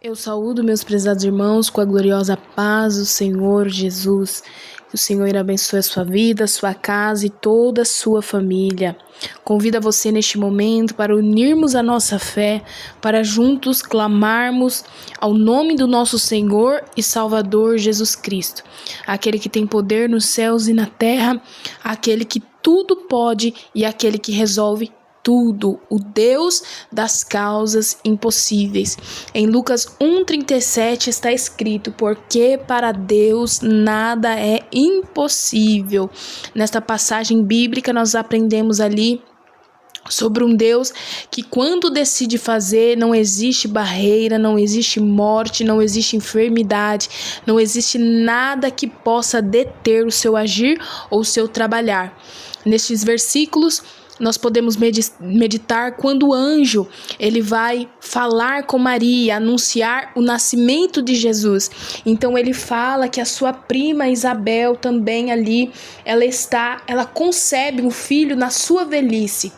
Eu saúdo meus prezados irmãos com a gloriosa paz do Senhor Jesus. Que o Senhor abençoe a sua vida, a sua casa e toda a sua família. Convido a você neste momento para unirmos a nossa fé, para juntos clamarmos ao nome do nosso Senhor e Salvador Jesus Cristo. Aquele que tem poder nos céus e na terra, aquele que tudo pode e aquele que resolve tudo, o Deus das causas impossíveis. Em Lucas 1,37 está escrito: porque para Deus nada é impossível. Nesta passagem bíblica nós aprendemos ali sobre um Deus que, quando decide fazer, não existe barreira, não existe morte, não existe enfermidade, não existe nada que possa deter o seu agir ou o seu trabalhar. Nestes versículos nós podemos meditar quando o anjo ele vai falar com Maria, anunciar o nascimento de Jesus. Então ele fala que a sua prima Isabel também ali, ela concebe um filho na sua velhice.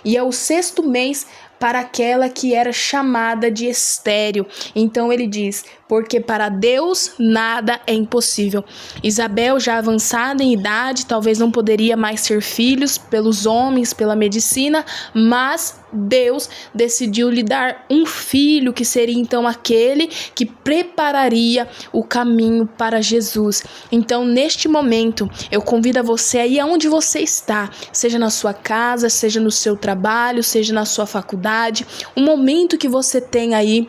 E é o 6º mês para aquela que era chamada de estéril. Então ele diz: porque para Deus nada é impossível. Isabel, já avançada em idade, talvez não poderia mais ter filhos pelos homens, pela medicina, mas Deus decidiu lhe dar um filho que seria então aquele que prepararia o caminho para Jesus. Então, neste momento, eu convido a você aí aonde você está, seja na sua casa, seja no seu trabalho, seja na sua faculdade, um momento que você tem aí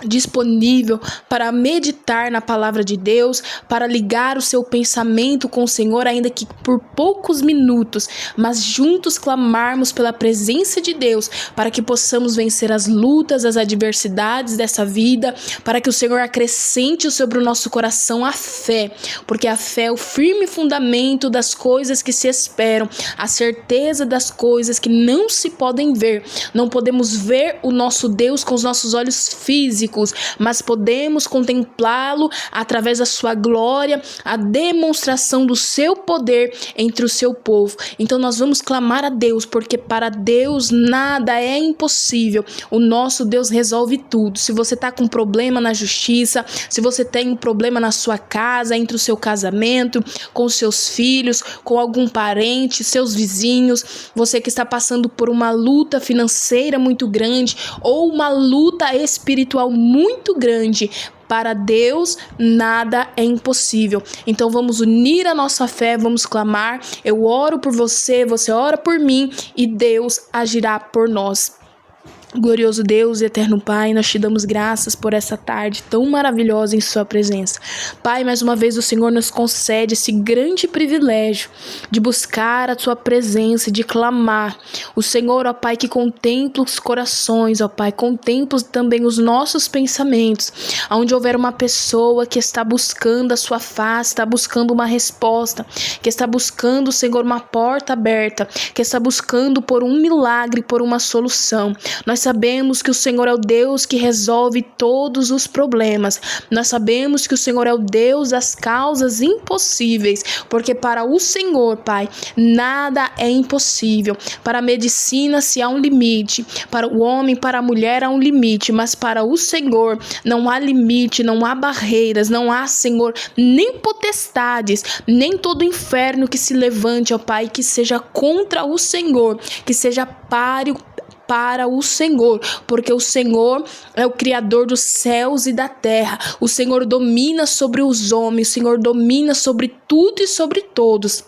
disponível para meditar na palavra de Deus, para ligar o seu pensamento com o Senhor, ainda que por poucos minutos, mas juntos clamarmos pela presença de Deus, para que possamos vencer as lutas, as adversidades dessa vida, para que o Senhor acrescente sobre o nosso coração a fé, porque a fé é o firme fundamento das coisas que se esperam, a certeza das coisas que não se podem ver. Não podemos ver o nosso Deus com os nossos olhos físicos, mas podemos contemplá-lo através da sua glória, a demonstração do seu poder entre o seu povo. Então nós vamos clamar a Deus, porque para Deus nada é impossível. O nosso Deus resolve tudo. Se você está com problema na justiça, se você tem um problema na sua casa, entre o seu casamento, com os seus filhos, com algum parente, seus vizinhos, você que está passando por uma luta financeira muito grande ou uma luta espiritual muito grande, para Deus nada é impossível. Então vamos unir a nossa fé, vamos clamar. Eu oro por você, você ora por mim e Deus agirá por nós. Glorioso Deus e eterno Pai, nós te damos graças por essa tarde tão maravilhosa em sua presença. Pai, mais uma vez o Senhor nos concede esse grande privilégio de buscar a tua presença, de clamar. O Senhor, ó Pai, que contempla os corações, ó Pai, contempla também os nossos pensamentos. Onde houver uma pessoa que está buscando a sua face, está buscando uma resposta, que está buscando, Senhor, uma porta aberta, que está buscando por um milagre, por uma solução. Nós sabemos que o Senhor é o Deus que resolve todos os problemas. Nós sabemos que o Senhor é o Deus das causas impossíveis, porque para o Senhor, Pai, nada é impossível. Para a medicina se há um limite, para o homem, para a mulher há um limite, mas para o Senhor não há limite, não há barreiras, não há, Senhor, nem potestades, nem todo inferno que se levante, ó Pai, que seja contra o Senhor, que seja páreo para o Senhor, porque o Senhor é o Criador dos céus e da terra. O Senhor domina sobre os homens, o Senhor domina sobre tudo e sobre todos.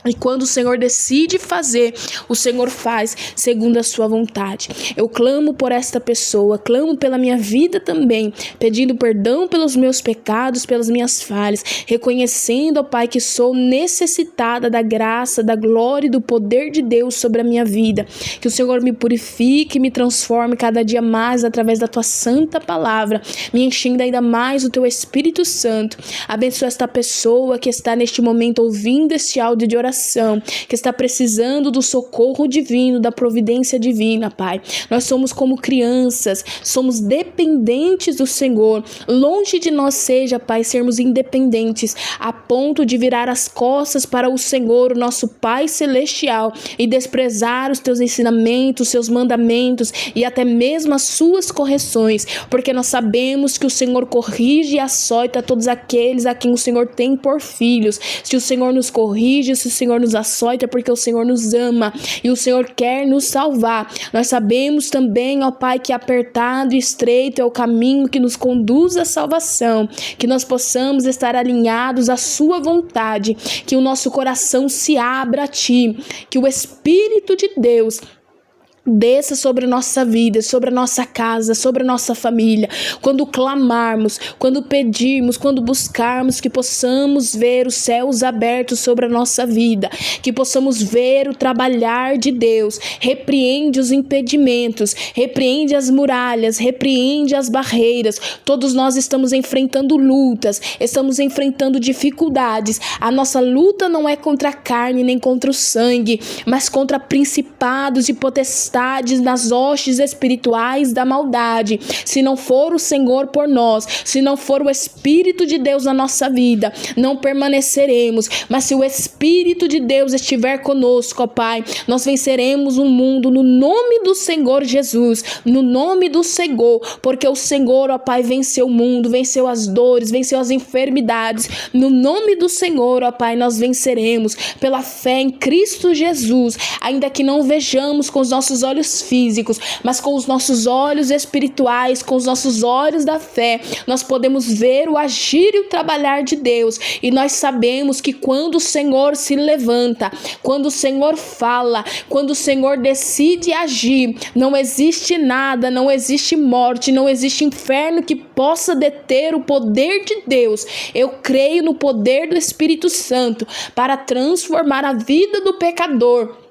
E quando o Senhor decide fazer, o Senhor faz segundo a sua vontade. Eu clamo por esta pessoa, clamo pela minha vida também, pedindo perdão pelos meus pecados, pelas minhas falhas, reconhecendo, ó Pai, que sou necessitada da graça, da glória e do poder de Deus sobre a minha vida. Que o Senhor me purifique, me transforme cada dia mais através da tua santa palavra, me enchendo ainda mais do teu Espírito Santo. Abençoa esta pessoa que está neste momento ouvindo este áudio de oração, coração que está precisando do socorro divino, da providência divina, Pai. Nós somos como crianças, somos dependentes do Senhor. Longe de nós seja, Pai, sermos independentes a ponto de virar as costas para o Senhor, o nosso Pai celestial, e desprezar os teus ensinamentos, os seus mandamentos e até mesmo as suas correções, porque nós sabemos que o Senhor corrige e açoita todos aqueles a quem o Senhor tem por filhos. Se o Senhor nos corrige, se o Senhor nos açoita, é porque o Senhor nos ama e o Senhor quer nos salvar. Nós sabemos também, ó Pai, que apertado e estreito é o caminho que nos conduz à salvação, que nós possamos estar alinhados à sua vontade, que o nosso coração se abra a Ti, que o Espírito de Deus desça sobre a nossa vida, sobre a nossa casa, sobre a nossa família. Quando clamarmos, quando pedirmos, quando buscarmos, que possamos ver os céus abertos sobre a nossa vida, que possamos ver o trabalhar de Deus. Repreende os impedimentos, repreende as muralhas, repreende as barreiras. Todos nós estamos enfrentando lutas, estamos enfrentando dificuldades. A nossa luta não é contra a carne nem contra o sangue, mas contra principados e potestades nas hostes espirituais da maldade. Se não for o Senhor por nós, se não for o Espírito de Deus na nossa vida, não permaneceremos. Mas se o Espírito de Deus estiver conosco, ó Pai, nós venceremos o mundo no nome do Senhor Jesus, no nome do Senhor, porque o Senhor, ó Pai, venceu o mundo, venceu as dores, venceu as enfermidades. No nome do Senhor, ó Pai, nós venceremos pela fé em Cristo Jesus, ainda que não vejamos com os nossos olhos físicos, mas com os nossos olhos espirituais, com os nossos olhos da fé, nós podemos ver o agir e o trabalhar de Deus, e nós sabemos que quando o Senhor se levanta, quando o Senhor fala, quando o Senhor decide agir, não existe nada, não existe morte, não existe inferno que possa deter o poder de Deus. Eu creio no poder do Espírito Santo para transformar a vida do pecador.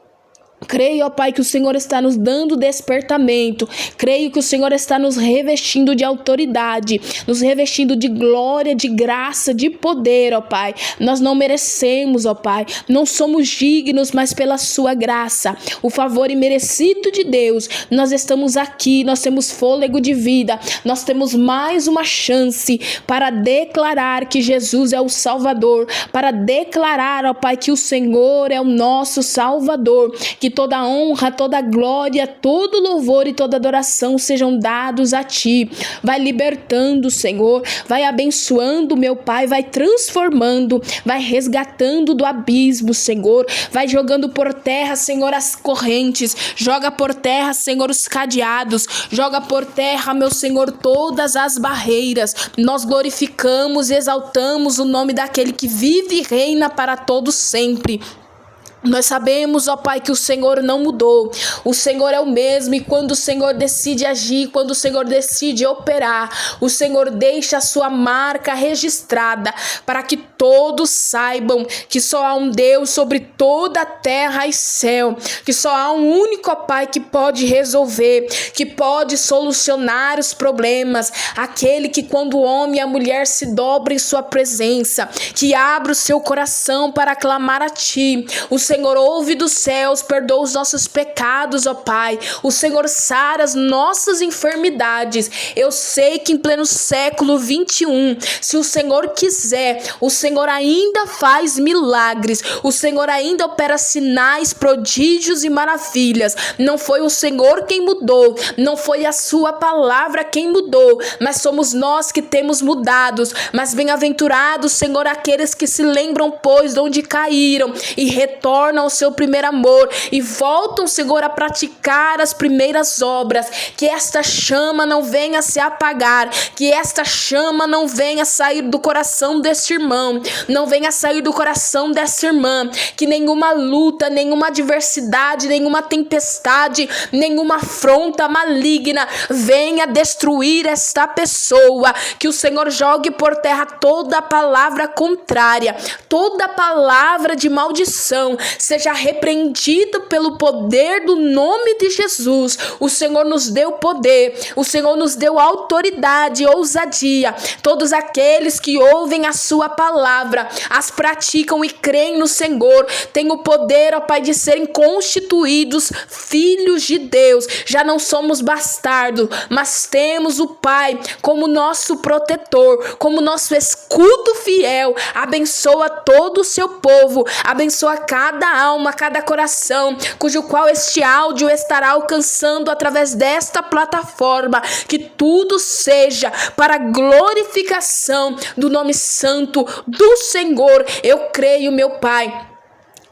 Creio, ó Pai, que o Senhor está nos dando despertamento. Creio que o Senhor está nos revestindo de autoridade, nos revestindo de glória, de graça, de poder, ó Pai. Nós não merecemos, ó Pai, não somos dignos, mas pela sua graça, o favor imerecido de Deus, nós estamos aqui, nós temos fôlego de vida, nós temos mais uma chance para declarar que Jesus é o Salvador, para declarar, ó Pai, que o Senhor é o nosso Salvador, que toda honra, toda glória, todo louvor e toda adoração sejam dados a Ti. Vai libertando, Senhor, vai abençoando, meu Pai, vai transformando, vai resgatando do abismo, Senhor, vai jogando por terra, Senhor, as correntes, joga por terra, Senhor, os cadeados, joga por terra, meu Senhor, todas as barreiras. Nós glorificamos e exaltamos o nome daquele que vive e reina para todo sempre. Nós sabemos, ó Pai, que o Senhor não mudou, o Senhor é o mesmo, e quando o Senhor decide agir, quando o Senhor decide operar, o Senhor deixa a sua marca registrada, para que todos saibam que só há um Deus sobre toda a terra e céu, que só há um único, ó Pai, que pode resolver, que pode solucionar os problemas, aquele que quando o homem e a mulher se dobram em sua presença, que abre o seu coração para clamar a Ti, o Senhor ouve dos céus, perdoa os nossos pecados, ó Pai. O Senhor sara as nossas enfermidades. Eu sei que em pleno século 21, se o Senhor quiser, o Senhor ainda faz milagres. O Senhor ainda opera sinais, prodígios e maravilhas. Não foi o Senhor quem mudou, não foi a sua palavra quem mudou, mas somos nós que temos mudados. Mas bem-aventurados, Senhor, aqueles que se lembram, pois, de onde caíram e retornam ao seu primeiro amor e voltam, Senhor, a praticar as primeiras obras. Que esta chama não venha se apagar, que esta chama não venha sair do coração deste irmão, não venha sair do coração dessa irmã, que nenhuma luta, nenhuma adversidade, nenhuma tempestade, nenhuma afronta maligna venha destruir esta pessoa, que o Senhor jogue por terra toda palavra contrária, toda palavra de maldição, seja repreendido pelo poder do nome de Jesus. O Senhor nos deu poder, o Senhor nos deu autoridade e ousadia. Todos aqueles que ouvem a sua palavra, as praticam e creem no Senhor, têm o poder, ó Pai, de serem constituídos filhos de Deus. Já não somos bastardos, mas temos o Pai como nosso protetor, como nosso escudo fiel. Abençoa todo o seu povo, abençoa cada alma, cada coração, cujo qual este áudio estará alcançando através desta plataforma. Que tudo seja para a glorificação do nome santo do Senhor. Eu creio, meu Pai,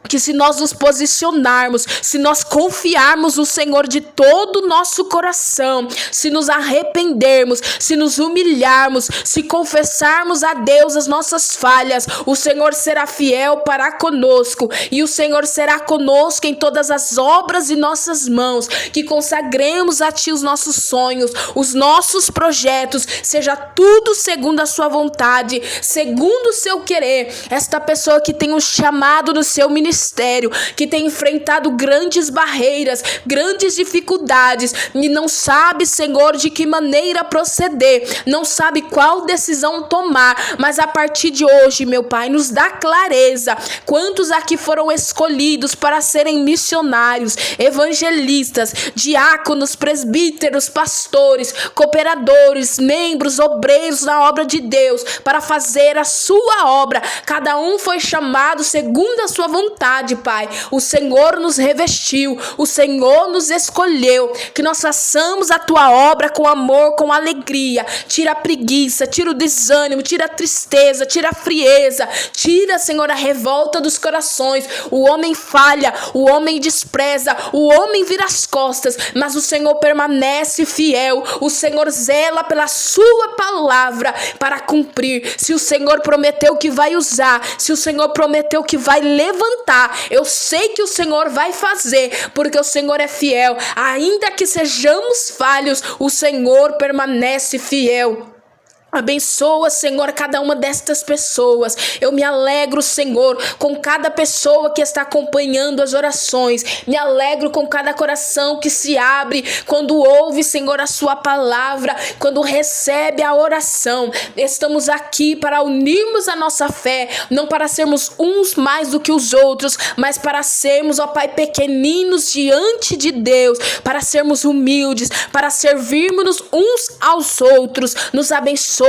que se nós nos posicionarmos, se nós confiarmos no Senhor de todo o nosso coração, se nos arrependermos, se nos humilharmos, se confessarmos a Deus as nossas falhas, o Senhor será fiel para conosco, e o Senhor será conosco em todas as obras de nossas mãos. Que consagremos a Ti os nossos sonhos, os nossos projetos, seja tudo segundo a Sua vontade, segundo o Seu querer. Esta pessoa que tem um chamado no seu ministério, que tem enfrentado grandes barreiras, grandes dificuldades, e não sabe, Senhor, de que maneira proceder, não sabe qual decisão tomar, mas a partir de hoje, meu Pai, nos dá clareza. Quantos aqui foram escolhidos para serem missionários, evangelistas, diáconos, presbíteros, pastores, cooperadores, membros, obreiros na obra de Deus, para fazer a sua obra? Cada um foi chamado segundo a sua vontade, Pai. O Senhor nos revestiu, o Senhor nos escolheu. Que nós façamos a Tua obra com amor, com alegria. Tira a preguiça, tira o desânimo, tira a tristeza, tira a frieza, tira, Senhor, a revolta dos corações. O homem falha, o homem despreza, o homem vira as costas, mas o Senhor permanece fiel. O Senhor zela pela Sua palavra para cumprir. Se o Senhor prometeu que vai usar, se o Senhor prometeu que vai levantar, eu sei que o Senhor vai fazer, porque o Senhor é fiel. Ainda que sejamos falhos, o Senhor permanece fiel. Abençoa, Senhor, cada uma destas pessoas. Eu me alegro, Senhor, com cada pessoa que está acompanhando as orações. Me alegro com cada coração que se abre quando ouve, Senhor, a Sua palavra, quando recebe a oração. Estamos aqui para unirmos a nossa fé, não para sermos uns mais do que os outros, mas para sermos, ó Pai, pequeninos diante de Deus, para sermos humildes, para servirmos uns aos outros. Nos abençoa,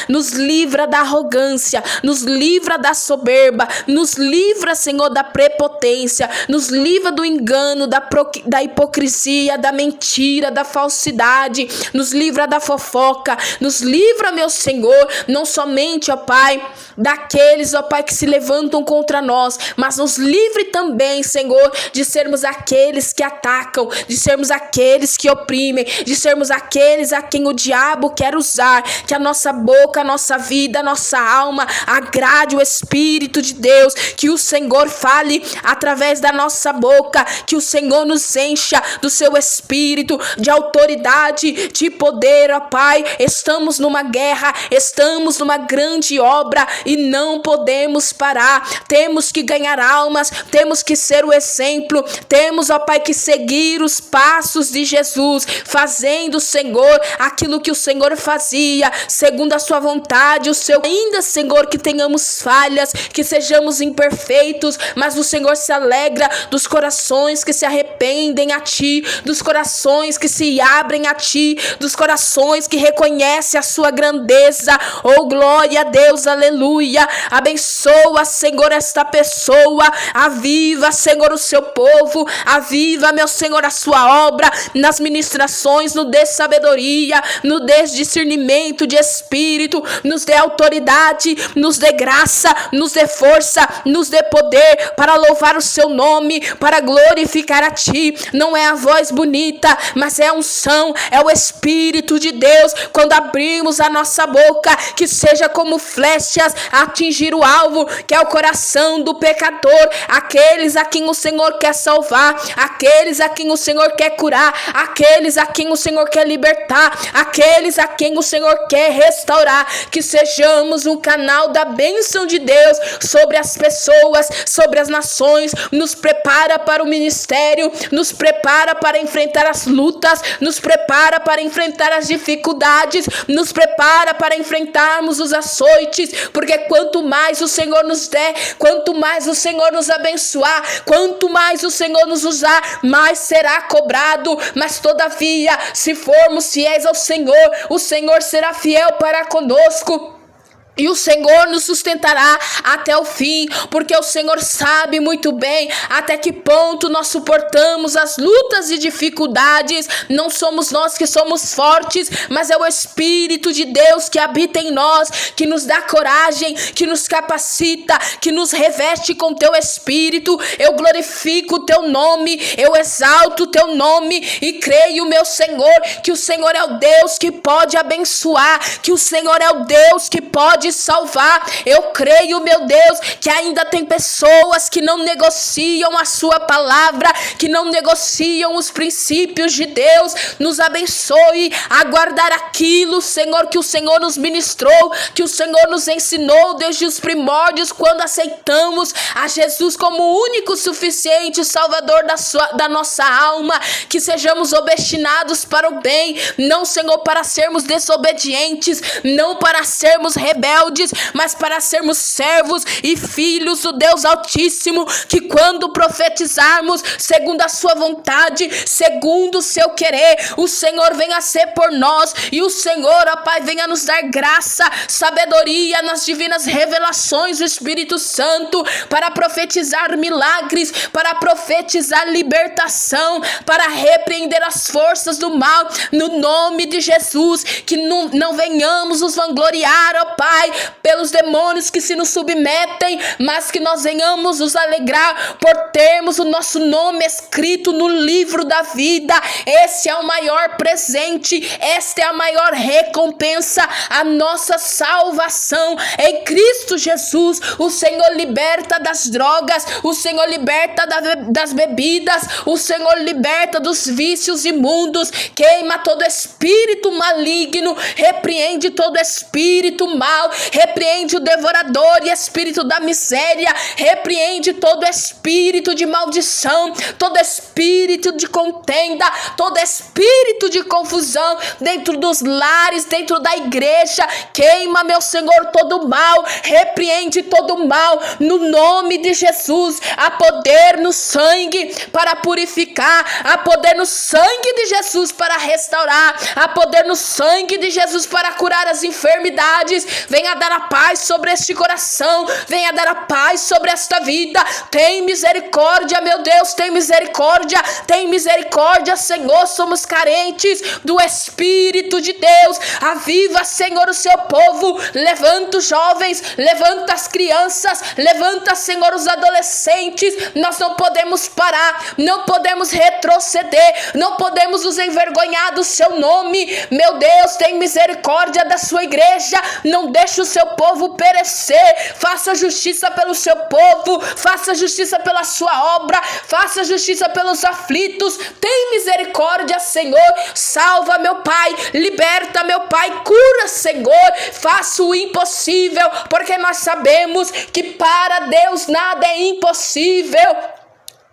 nos livra da arrogância, nos livra da soberba, nos livra, Senhor, da prepotência, nos livra do engano, da hipocrisia, da mentira, da falsidade, nos livra da fofoca, nos livra, meu Senhor, não somente, ó Pai, daqueles, ó Pai, que se levantam contra nós, mas nos livre também, Senhor, de sermos aqueles que atacam, de sermos aqueles que oprimem, de sermos aqueles a quem o diabo quer usar. Que a nossa boca, a nossa vida, a nossa alma agrade o Espírito de Deus, que o Senhor fale através da nossa boca, que o Senhor nos encha do seu Espírito, de autoridade, de poder, ó Pai. Estamos numa guerra, estamos numa grande obra e não podemos parar. Temos que ganhar almas, temos que ser o exemplo, temos, ó Pai, que seguir os passos de Jesus, fazendo, Senhor, aquilo que o Senhor fazia, segundo a Sua vontade, o seu ainda, Senhor, que tenhamos falhas, que sejamos imperfeitos, mas o Senhor se alegra dos corações que se arrependem a Ti, dos corações que se abrem a Ti, dos corações que reconhecem a Sua grandeza. Oh, glória a Deus, aleluia. Abençoa, Senhor, esta pessoa, aviva, Senhor, o seu povo, aviva, meu Senhor, a Sua obra nas ministrações, nos dê sabedoria, nos dê discernimento de espírito, nos dê autoridade, nos dê graça, nos dê força, nos dê poder para louvar o Seu nome, para glorificar a Ti. Não é a voz bonita, mas é a unção, é o Espírito de Deus. Quando abrimos a nossa boca, que seja como flechas a atingir o alvo, que é o coração do pecador, aqueles a quem o Senhor quer salvar, aqueles a quem o Senhor quer curar, aqueles a quem o Senhor quer libertar, aqueles a quem o Senhor quer restaurar, que sejamos um canal da bênção de Deus sobre as pessoas, sobre as nações. Nos prepara para o ministério, nos prepara para enfrentar as lutas, nos prepara para enfrentar as dificuldades, nos prepara para enfrentarmos os açoites, porque quanto mais o Senhor nos der, quanto mais o Senhor nos abençoar, quanto mais o Senhor nos usar, mais será cobrado. Mas todavia, se formos fiéis ao Senhor, o Senhor será fiel para conosco. E o Senhor nos sustentará até o fim, porque o Senhor sabe muito bem até que ponto nós suportamos as lutas e dificuldades. Não somos nós que somos fortes, mas é o Espírito de Deus que habita em nós, que nos dá coragem, que nos capacita, que nos reveste com teu Espírito. Eu glorifico o teu nome, eu exalto o teu nome e creio, meu Senhor, que o Senhor é o Deus que pode abençoar, que o Senhor é o Deus que pode salvar. Eu creio, meu Deus, que ainda tem pessoas que não negociam a sua palavra, que não negociam os princípios de Deus. Nos abençoe a guardar aquilo, Senhor, que o Senhor nos ministrou, que o Senhor nos ensinou desde os primórdios, quando aceitamos a Jesus como o único suficiente Salvador da nossa alma. Que sejamos obstinados para o bem, não, Senhor, para sermos desobedientes, não para sermos rebeldes, mas para sermos servos e filhos do Deus Altíssimo, que quando profetizarmos segundo a sua vontade, segundo o seu querer, o Senhor venha ser por nós, e o Senhor, ó Pai, venha nos dar graça, sabedoria nas divinas revelações do Espírito Santo, para profetizar milagres, para profetizar libertação, para repreender as forças do mal, no nome de Jesus. Que não venhamos nos vangloriar, ó Pai, pelos demônios que se nos submetem, mas que nós venhamos nos alegrar por termos o nosso nome escrito no livro da vida. Esse é o maior presente, esta é a maior recompensa, a nossa salvação em Cristo Jesus. O Senhor liberta das drogas, o Senhor liberta das bebidas, o Senhor liberta dos vícios imundos, queima todo espírito maligno, repreende todo espírito mal, repreende o devorador e espírito da miséria, repreende todo espírito de maldição, todo espírito de contenda, todo espírito de confusão dentro dos lares, dentro da igreja. Queima, meu Senhor, todo mal, repreende todo mal, no nome de Jesus. Há poder no sangue para purificar, há poder no sangue de Jesus para restaurar, há poder no sangue de Jesus para curar as enfermidades. Venha dar a paz sobre este coração, venha dar a paz sobre esta vida. Tem misericórdia, meu Deus, tem misericórdia, Senhor. Somos carentes do Espírito de Deus. Aviva, Senhor, o seu povo. Levanta os jovens, levanta as crianças, levanta, Senhor, os adolescentes. Nós não podemos parar, não podemos retroceder, não podemos nos envergonhar do seu nome. Meu Deus, tem misericórdia da sua igreja, não deixe o seu povo perecer. Faça justiça pelo seu povo, faça justiça pela sua obra, faça justiça pelos aflitos. Tem misericórdia, Senhor. Salva, meu Pai, liberta, meu Pai, cura, Senhor. Faça o impossível, porque nós sabemos que para Deus nada é impossível.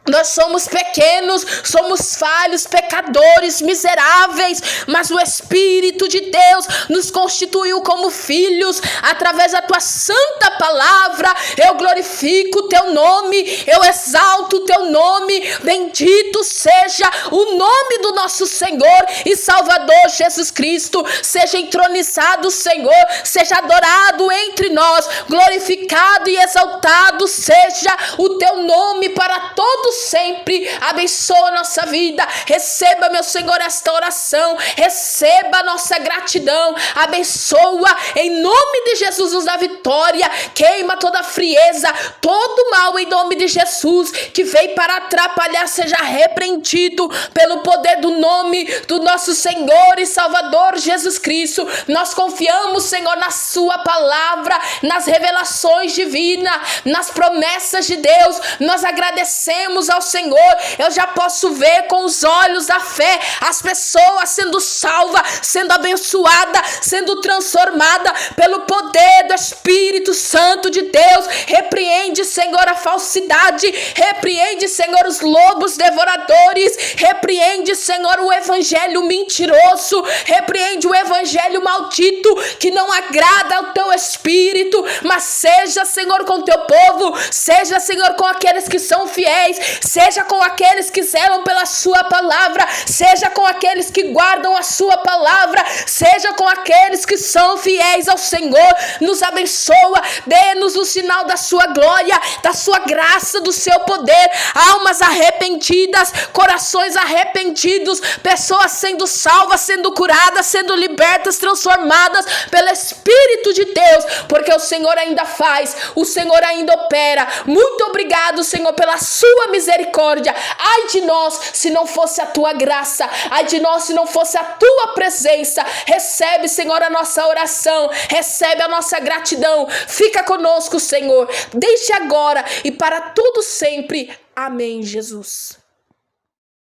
Nós somos pequenos, somos falhos, pecadores, miseráveis, mas o Espírito de Deus nos constituiu como filhos através da tua santa palavra. Eu glorifico o teu nome, eu exalto o teu nome. Bendito seja o nome do nosso Senhor e Salvador Jesus Cristo. Seja entronizado, Senhor, seja adorado entre nós, glorificado e exaltado seja o teu nome para todos sempre. Abençoa a nossa vida. Receba, meu Senhor, esta oração, receba a nossa gratidão. Abençoa em nome de Jesus, nos dá vitória. Queima toda frieza, todo mal em nome de Jesus que veio para atrapalhar, seja repreendido pelo poder do nome do nosso Senhor e Salvador Jesus Cristo. Nós confiamos, Senhor, na sua palavra, nas revelações divinas, nas promessas de Deus. Nós agradecemos, pedimos ao Senhor, eu já posso ver com os olhos da fé as pessoas sendo salvas, sendo abençoadas, sendo transformadas pelo poder do Espírito Santo de Deus. Repreende, Senhor, a falsidade, repreende, Senhor, os lobos devoradores, repreende, Senhor, o evangelho mentiroso, repreende o evangelho maldito que não agrada ao teu Espírito, mas seja, Senhor, com o teu povo, seja, Senhor, com aqueles que são fiéis, seja com aqueles que zelam pela sua palavra, seja com aqueles que guardam a sua palavra, seja com aqueles que são fiéis ao Senhor. Nos abençoa, dê-nos o sinal da sua glória, da sua graça, do seu poder, almas arrependidas, corações arrependidos, pessoas sendo salvas, sendo curadas, sendo libertas, transformadas pelo Espírito de Deus, porque o Senhor ainda faz, o Senhor ainda opera. Muito obrigado, Senhor, pela sua misericórdia. Ai de nós se não fosse a tua graça, ai de nós se não fosse a tua presença. Recebe, Senhor, a nossa oração, recebe a nossa gratidão. Fica conosco, Senhor, desde agora e para tudo sempre. Amém, Jesus.